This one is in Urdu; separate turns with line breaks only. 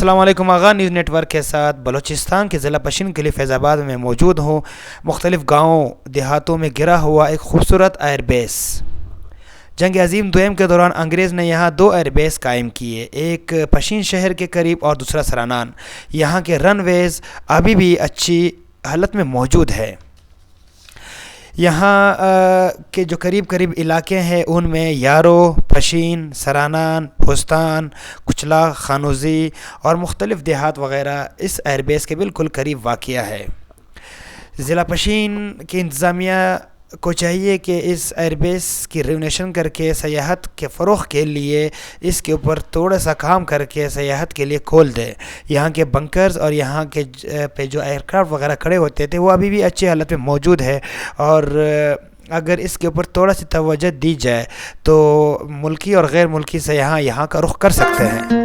السلام علیکم آغا نیوز نیٹ ورک کے ساتھ بلوچستان کے ضلع پشین کے لیے فیض آباد میں موجود ہوں۔ مختلف گاؤں دیہاتوں میں گرا ہوا ایک خوبصورت ایئر بیس۔ جنگ عظیم دوئم کے دوران انگریز نے یہاں 2 ایئر بیس قائم کیے، ایک پشین شہر کے قریب اور دوسرا سرانان۔ یہاں کے رن ویز ابھی بھی اچھی حالت میں موجود ہے۔ یہاں کے جو قریب علاقے ہیں ان میں یارو، پشین، سرانان، بھوستان، کچلا، خانوزی اور مختلف دیہات وغیرہ اس ایئر بیس کے بالکل قریب واقع ہے۔ ضلع پشین کی انتظامیہ کو چاہیے کہ اس ایئر بیس کی ریونیشن کر کے سیاحت کے فروغ کے لیے اس کے اوپر تھوڑا سا کام کر کے سیاحت کے لیے کھول دے۔ یہاں کے بنکرز اور یہاں کے پہ جو ایئر کرافٹ وغیرہ کھڑے ہوتے تھے وہ ابھی بھی اچھی حالت میں موجود ہے، اور اگر اس کے اوپر تھوڑا سی توجہ دی جائے تو ملکی اور غیر ملکی سیاح یہاں کا رخ کر سکتے ہیں۔